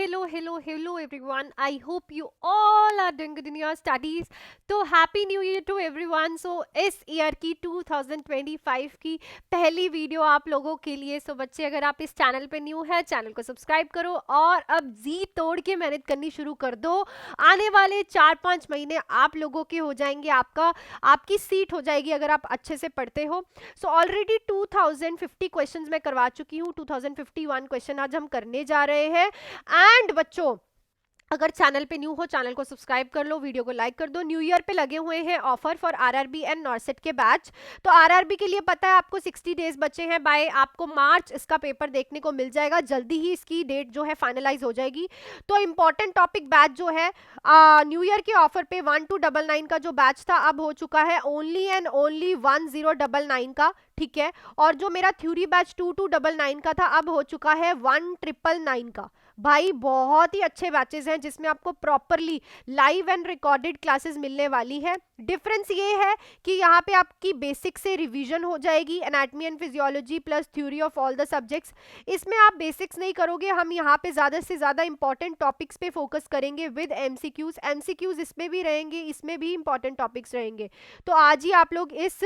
hello everyone. I hope you all are doing good in your studies. तो happy new year to everyone. So इस year की 2025 की पहली video आप लोगों के लिए. सो बच्चे, अगर आप इस चैनल पे न्यू है, चैनल को सब्सक्राइब करो और अब जी तोड़ के मेहनत करनी शुरू कर दो. आने वाले 4-5 महीने आप लोगों के हो जाएंगे. आपकी सीट हो जाएगी अगर आप अच्छे से पढ़ते हो. सो ऑलरेडी 2050 क्वेश्चंस मैं करवा चुकी हूँ. 2051 क्वेश्चन आज हम करने जा रहे हैं. एंड बच्चों, अगर चैनल पे न्यू हो, चैनल को सब्सक्राइब कर लो, वीडियो को लाइक कर दो. न्यू ईयर पे लगे हुए हैं ऑफर फॉर आरआरबी एंड नॉर्सेट के बैच. तो आरआरबी के लिए पता है आपको 60 डेज बचे हैं. बाय आपको मार्च इसका पेपर देखने को मिल जाएगा. जल्दी ही इसकी डेट जो है फाइनलाइज हो जाएगी. तो इंपॉर्टेंट टॉपिक बैच जो है न्यू ईयर के ऑफर पे 1299 का जो बैच था अब हो चुका है ओनली एंड ओनली 1099 का. ठीक है. और जो मेरा थ्योरी बैच 2299 का था अब हो चुका है 1999 का. भाई बहुत ही अच्छे बैचेस हैं जिसमें आपको properly live and recorded classes मिलने वाली है. डिफरेंस ये है कि यहाँ पे आपकी बेसिक से रिवीजन हो जाएगी, anatomy and physiology plus theory of all the subjects. इसमें आप बेसिक्स नहीं करोगे, हम यहाँ पे ज्यादा से ज्यादा इंपॉर्टेंट टॉपिक्स पे फोकस करेंगे विद एमसीक्यूज. एमसीक्यूज इसमें भी रहेंगे, इसमें भी इंपॉर्टेंट टॉपिक्स रहेंगे. तो आज ही आप लोग इस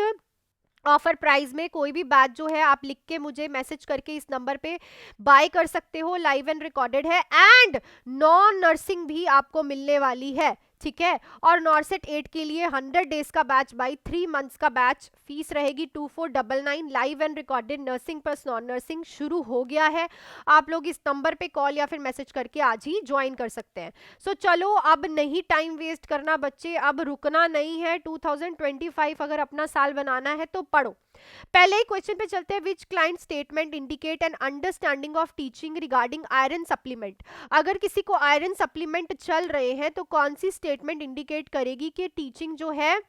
ऑफर प्राइस में कोई भी बैच जो है आप लिख के मुझे मैसेज करके इस नंबर पे बाय कर सकते हो. लाइव एंड रिकॉर्डेड है एंड नॉन नर्सिंग भी आपको मिलने वाली है. ठीक है. और नॉर्सेट 8 के लिए 100 डेज का बैच बाई 3 मंथ्स का बैच. फीस रहेगी 2499. Live and recorded nursing plus non nursing शुरू हो गया है. आप लोग इस नंबर पे कॉल या फिर मैसेज करके आज ही ज्वाइन कर सकते हैं. सो चलो, अब नहीं टाइम वेस्ट करना बच्चे, अब रुकना नहीं है. 2025 अगर अपना साल बनाना है तो पढ़ो. पहले ही क्वेश्चन पे चलते हैं. Which client statement indicate an understanding of teaching regarding iron supplement. अगर किसी को आयरन सप्लीमेंट चल रहे हैं तो कौन सी स्टेटमेंट इंडिकेट करेगी कि टीचिंग जो है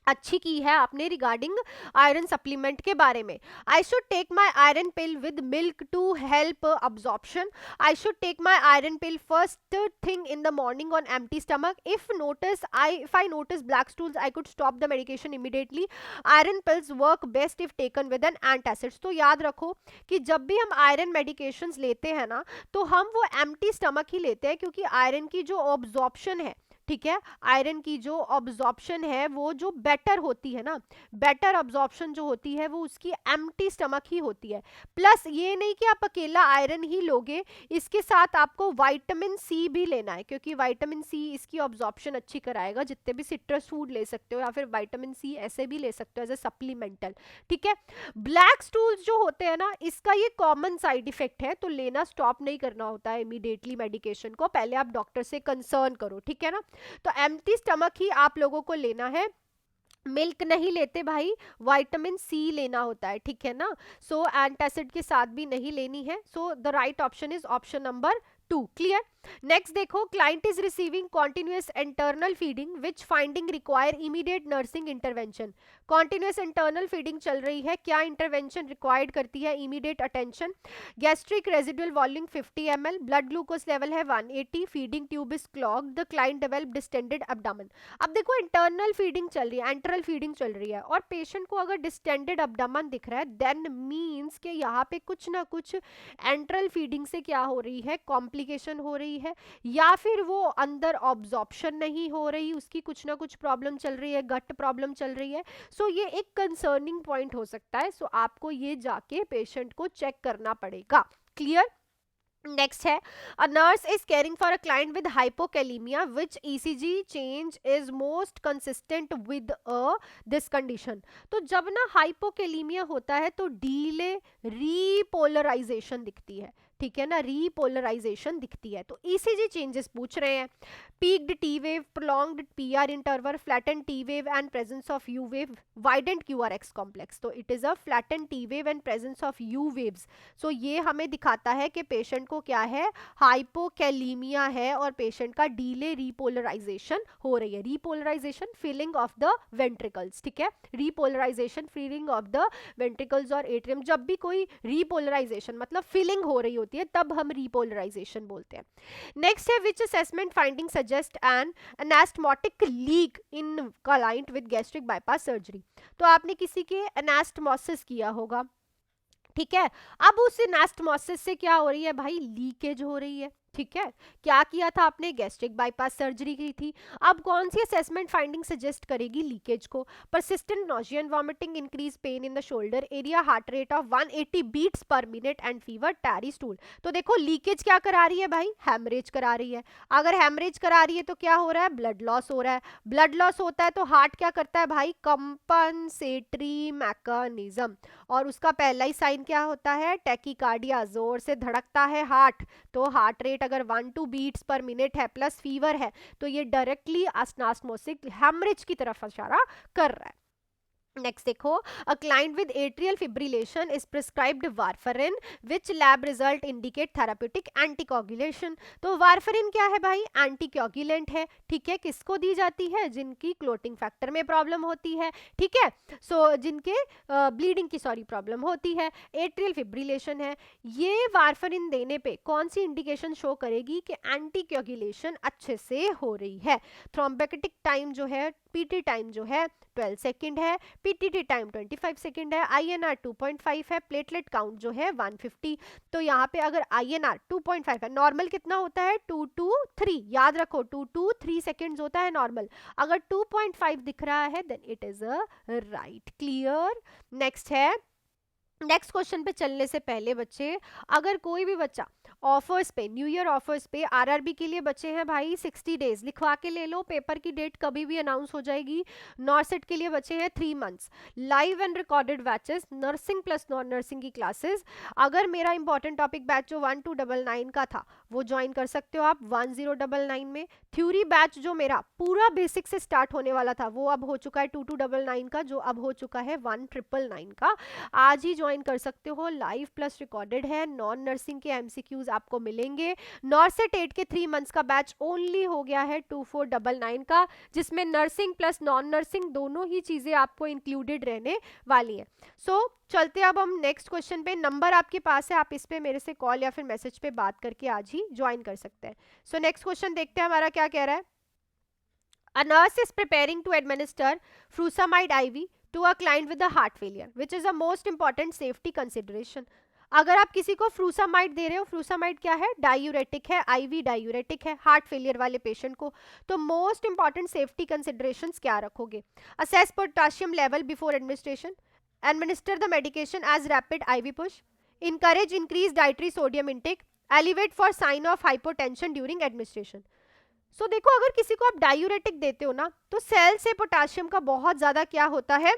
अच्छी की है आपने रिगार्डिंग आयरन सप्लीमेंट के बारे में. I should take my iron pill with milk to help absorption. I should take my iron pill first thing in the morning on empty stomach. If I notice black stools I could stop the medication immediately. Iron pills work best if taken with an antacids. तो याद रखो कि जब भी हम iron medications लेते हैं ना, तो हम वो एम्प्टी स्टमक ही लेते हैं, क्योंकि आयरन की जो ऑब्जॉर्प्शन है, ठीक है, आयरन की जो ऑब्जॉर्प्शन है वो जो बेटर होती है ना, बेटर ऑब्जॉर्प्शन जो होती है वो उसकी एम्प्टी स्टमक ही होती है. प्लस ये नहीं कि आप अकेला आयरन ही लोगे, इसके साथ आपको विटामिन सी भी लेना है, क्योंकि विटामिन सी इसकी ऑब्जॉर्प्शन अच्छी कराएगा. जितने भी सिट्रस फूड ले सकते हो या फिर विटामिन सी ऐसे भी ले सकते हो एज ए सप्लीमेंटल. ठीक है. ब्लैक स्टूल्स जो होते हैं ना, इसका ये कॉमन साइड इफेक्ट है, तो लेना स्टॉप नहीं करना होता है इमीडिएटली मेडिकेशन को. पहले आप डॉक्टर से कंसर्न करो. ठीक है ना. तो एम्प्टी स्टमक ही आप लोगों को लेना है. मिल्क नहीं लेते भाई, विटामिन सी लेना होता है. ठीक है ना. सो एंटासिड के साथ भी नहीं लेनी है. So the right option is option number 2. Clear. Next देखो. Client is receiving continuous internal feeding which finding require immediate nursing intervention. Continuous internal feeding चल रही है, क्या इंटरवेंशन रिक्वायर्ड करती है immediate attention. Gastric residual volume 50 ml, blood glucose level है 180, feeding tube is clogged, the client develop distended abdomen. अब देखो, internal feeding चल रही है, एंटरल फीडिंग चल रही है, और पेशेंट को अगर डिस्टेंडेड एब्डोमेन दिख रहा है, देन मीन्स के यहाँ पे कुछ ना कुछ एंटरल फीडिंग से क्या हो रही है, कॉम्प्लिकेशन हो रही है, या फिर वो अंदर ऑब्जॉर्प्शन नहीं हो रही, उसकी कुछ ना कुछ प्रॉब्लम चल रही है, गट प्रॉब्लम चल रही है. सो ये एक कंसर्निंग पॉइंट हो सकता है. सो आपको ये जाके पेशेंट को चेक करना पड़ेगा. क्लियर. नेक्स्ट है. A nurse is caring for a client with hypokalaemia, which ECG change is most consistent with this condition. तो जब ना हाइपोकैलीमिया होता है तो डीले रीपोलराइजेशन दिखती है. ठीक है ना, रीपोलराइजेशन दिखती है. तो ईसीजी चेंजेस पूछ रहे हैं. Peaked T wave, prolonged PR interval, flattened T wave and presence of U wave, widened QRX complex. तो it is a flattened T wave and presence of U waves. So ये हमें दिखाता है कि patient को क्या है, हाइपोकैलीमिया है, और पेशेंट का डीले रीपोलराइजेशन हो रही है. Repolarization filling of the ventricles. ठीक है. Repolarization filling of the ventricles और एट्रियम. जब भी कोई रीपोलराइजेशन मतलब फिलिंग हो रही होती है तब हम रीपोलराइजेशन बोलते हैं. नेक्स्ट है. Which assessment finding suggest an anastomotic leak in client with gastric bypass surgery. तो आपने किसी के एनास्टमोसिस किया होगा. ठीक है। अब उस एनास्टमोसिस से क्या हो रही है भाई, लीकेज हो रही है। ठीक है, क्या किया था आपने, गैस्ट्रिक बाईपास सर्जरी की थी। अब कौन सी असेसमेंट फाइंडिंग सजेस्ट करेगी लीकेज को, persistent nausea and vomiting, increase pain in the shoulder area, heart rate of 180 beats per minute and fever, tarry stool. तो देखो लीकेज क्या करा रही है भाई, हैमरेज करा रही है। अगर हैमरेज करा रही है तो क्या हो रहा है, ब्लड लॉस हो रहा है। ब्लड लॉस होता है तो हार्ट क्या करता है भाई, कंपनसेटरी मैकेनिज्म, और उसका पहला ही साइन क्या होता है, टैकीकार्डिया, जोर से धड़कता है हार्ट। तो हार्ट रेट अगर 1-2 बीट्स पर मिनट है प्लस फीवर है तो ये डायरेक्टली एनास्टमोसिक हेमरेज की तरफ इशारा कर रहा है। नेक्स्ट देखो, a client with atrial fibrillation is prescribed warfarin, which lab result indicate therapeutic anticoagulation. तो वारफरिन क्या है भाई, एंटीकोगुलेंट है। ठीक है, किसको दी जाती है, जिनकी क्लोटिंग फैक्टर में प्रॉब्लम होती है। ठीक है, सो जिनके ब्लीडिंग की प्रॉब्लम होती है, एट्रियल फिब्रिलेशन है। ये वारफरिन देने पे कौन सी इंडिकेशन शो करेगी कि एंटीकोगुलेशन अच्छे से हो रही है। थ्रोम्बोकिटिक टाइम जो है, पीटी टाइम जो है 12 सेकेंड है, पीटीटी टाइम 25 सेकेंड है, आईएनआर 2.5 है, प्लेटलेट काउंट जो है 150। तो यहाँ पे अगर आईएनआर 2.5 है, नॉर्मल कितना होता है 2 to 3, याद रखो 2 to 3 सेकेंड्स होता है नॉर्मल। अगर 2.5 दिख रहा है then it is a right. Clear. Next है, नेक्स्ट क्वेश्चन पे चलने से पहले बच्चे, अगर कोई भी बच्चा ऑफर्स पे, न्यू ईयर ऑफर्स पे आरआरबी के लिए बचे हैं भाई 60 डेज, लिखवा के ले लो, पेपर की डेट कभी भी अनाउंस हो जाएगी। नॉर्सेट के लिए बचे हैं 3 months, live and recorded batches, nursing plus non nursing की क्लासेस। अगर मेरा इंपॉर्टेंट टॉपिक बैच जो 1299 का था वो ज्वाइन कर सकते हो आप 1099 में। थ्योरी बैच जो मेरा पूरा बेसिक से स्टार्ट होने वाला था वो अब हो चुका है 2299 का, जो अब हो चुका है 1999 का, आज ही ज्वाइन कर सकते हो। लाइव प्लस रिकॉर्डेड है, नॉन नर्सिंग के एमसीक्यूज आपको मिलेंगे। नॉर्सेट 8 के 3 मंथ्स का बैच ओनली हो गया है 2499 का, जिसमें नर्सिंग प्लस नॉन नर्सिंग दोनों ही चीजें आपको इंक्लूडेड रहने वाली हैं। सो चलते अब हम नेक्स्ट क्वेश्चन पे। नंबर आपके पास है, आप इस पे मेरे से कॉल या फिर मैसेज पे बात करके आज ही ज्वाइन कर सकते हैं। सो नेक्स्ट क्वेश्चन देखते हैं हमारा क्या कह रहा है। A nurse is preparing to administer furosemide IV to a client with a heart failure, which is a most important safety consideration. अगर आप किसी को फ्रूसामाइड दे रहे हो, फ्रूसामाइड क्या है, डायूरेटिक है, आईवी डायूरेटिक है हार्ट फेलियर वाले पेशेंट को, तो मोस्ट इंपॉर्टेंट सेफ्टी कंसिडरेशंस क्या रखोगे। Assess potassium level before administration, administer the medication as rapid IV push, encourage increase dietary sodium intake, elevate for sign of hypotension during administration. So देखो, अगर किसी को आप डायूरेटिक देते हो ना तो सेल से पोटाशियम का बहुत ज्यादा क्या होता है,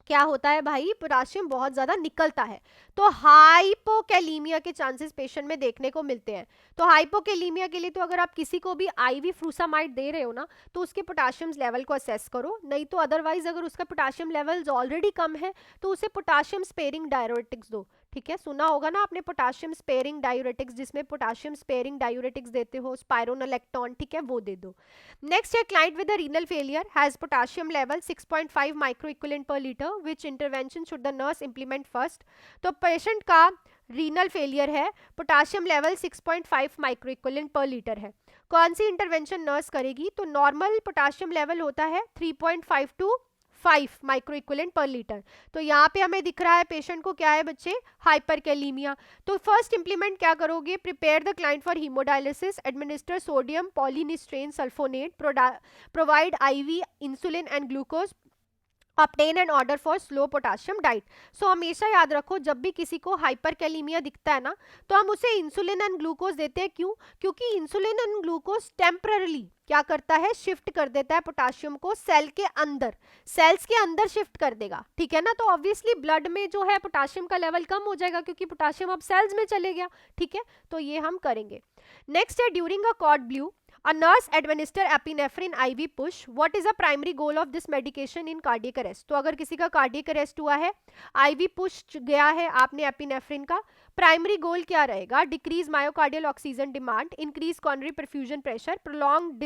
क्या होता है भाई, पोटाशियम बहुत ज्यादा निकलता है, तो हाइपोकैलीमिया के चांसेस पेशेंट में देखने को मिलते हैं। तो हाइपोकैलीमिया के लिए तो अगर आप किसी को भी आईवी फ्रूसामाइड दे रहे हो ना तो उसके पोटाशियम लेवल को असेस करो, नहीं तो अदरवाइज अगर उसका पोटाशियम लेवल्स ऑलरेडी कम है तो उसे पोटाशियम स्पेयरिंग डायूरेटिक्स दो। ठीक है, सुना होगा ना आपने पोटाशियम स्पेयरिंग डायूरेटिक्स, जिसमें पोटाशियम स्पेयरिंग डायूरेटिक्स देते हो, स्पाइरोनोलेक्टोन, ठीक है, वो दे दो। नेक्स्ट है, client with renal failure has potassium level 6.5 micro equivalent पर litre, which intervention should the nurse implement first. तो पेशेंट का रीनल फेलियर है, पोटाशियम लेवल 6.5 माइक्रो इक्विवेलेंट पर लीटर है, कौन सी इंटरवेंशन नर्स करेगी। तो नॉर्मल पोटाशियम लेवल होता है 3.5 to 5 माइक्रो इक्विवेलेंट पर लीटर। तो यहाँ पे हमें दिख रहा है पेशेंट को क्या है बच्चे, हाइपरकैलीमिया। तो फर्स्ट इंप्लीमेंट क्या करोगे, prepare the client for hemodialysis, administer sodium polystyrene sulfonate, provide IV insulin and glucose, obtain an order for slow potassium diet। So हमेशा याद रखो, जब भी किसी को हाइपरकैलीमिया दिखता है ना तो हम उसे इंसुलिन एंड ग्लूकोज देते हैं। क्यों, क्योंकि इंसुलिन एंड ग्लूकोज टेम्पररी क्या करता है, शिफ्ट कर देता है पोटाशियम को सेल के अंदर, सेल्स के अंदर शिफ्ट कर देगा। ठीक है ना, तो ऑब्वियसली ब्लड में जो है पोटाशियम का लेवल कम हो जाएगा क्योंकि पोटाशियम अब सेल्स में चले गया। ठीक है, तो ये हम करेंगे। नेक्स्ट है, during a cord blue a nurse administer epinephrine IV push, what is the primary goal of this medication in cardiac arrest। तो अगर किसी का कार्डियक अरेस्ट हुआ है, IV पुश गया है आपने एपिनेफ्रिन का, प्राइमरी गोल क्या रहेगा, decrease myocardial oxygen demand, increase coronary perfusion pressure, prolong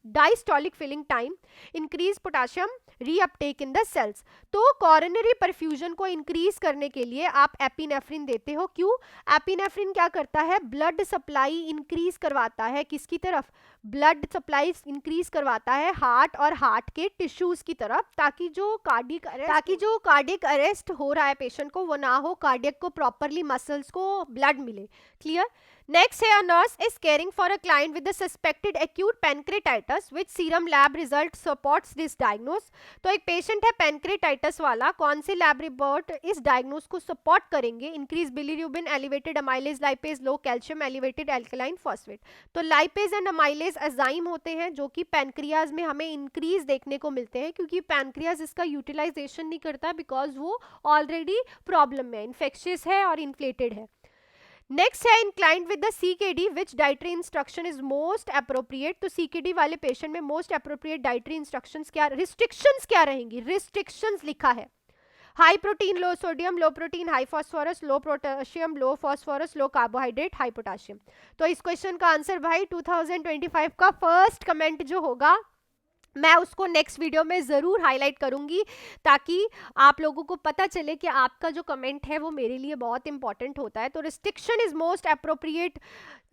diastolic filling time, increase potassium reuptake in the cells. तो कोरोनरी परफ्यूजन को इंक्रीज करने के लिए आप एपिनेफ्रिन देते हो। क्यों? एपिनेफ्रिन क्या करता है? ब्लड सप्लाई इंक्रीज करवाता है। किसकी तरफ? ब्लड सप्लाई इंक्रीज करवाता है हार्ट और हार्ट के टिश्यूज की तरफ, ताकि जो कार्डियक अरेस्ट हो रहा है पेशेंट को वो ना हो, कार्डियक को प्रॉपरली मसल्स को ब्लड मिले। क्लियर? Next है, a nurse is caring for a client with the suspected acute pancreatitis which serum lab result supports this diagnose। तो एक पेशेंट है पैनक्रेटाइटिस वाला, कौन से लैब रिपोर्ट इस डायग्नोस को सपोर्ट करेंगे? Increase bilirubin, elevated amylase lipase, low calcium, elevated alkaline phosphate. तो लाइपेज एंड अमाइलेज एंजाइम होते हैं जो कि पैनक्रियाज में हमें इंक्रीज देखने को मिलते हैं, क्योंकि पैनक्रियाज इसका यूटिलाइजेशन नहीं करता बिकॉज वो ऑलरेडी प्रॉब्लम में इन्फेक्शियस है और इन्फ्लेटेड है। नेक्स्ट है, inclined with the CKD which dietary instruction is most appropriate. तो सीकेडी वाले पेशेंट में मोस्ट अप्रोप्रिएट डाइटरी इंस्ट्रक्शंस क्या, रिस्ट्रिक्शंस क्या रहेंगी? रिस्ट्रिक्शंस लिखा है, high protein, low sodium, low protein, high phosphorus, low potassium, low phosphorus, low carbohydrate, high potassium. तो इस क्वेश्चन का आंसर भाई 2025 का फर्स्ट कमेंट जो होगा मैं उसको नेक्स्ट वीडियो में ज़रूर हाईलाइट करूंगी, ताकि आप लोगों को पता चले कि आपका जो कमेंट है वो मेरे लिए बहुत इंपॉर्टेंट होता है। तो restriction is most appropriate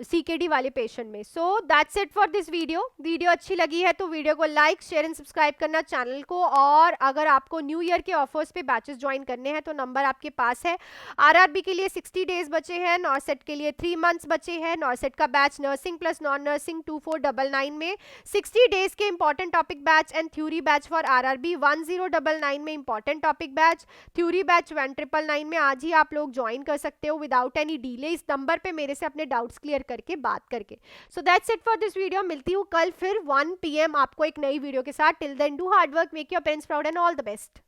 CKD वाले पेशेंट में। So that's it for this video अच्छी लगी है तो वीडियो को लाइक, शेयर एंड सब्सक्राइब करना चैनल को। और अगर आपको न्यू ईयर के ऑफर्स पे बैचेस ज्वाइन करने हैं तो नंबर आपके पास है। आरआरबी के लिए 60 डेज बचे हैं, नॉर्सेट के लिए 3 मंथ्स बचे हैं। नॉर्सेट का batch nursing plus non nursing 2499 में 60 डेज के important topic batch and theory batch for RRB 1099 में important topic batch, theory batch 1999 में। आज ही आप लोग ज्वाइन कर सकते हो विदाउट एनी डिले, इस नंबर पे मेरे से अपने डाउट्स क्लियर करके बात करके। So that's it for this video. मिलती हूँ कल फिर 1 PM आपको एक नई वीडियो के साथ। Till then do hard work, make your parents proud and all the best.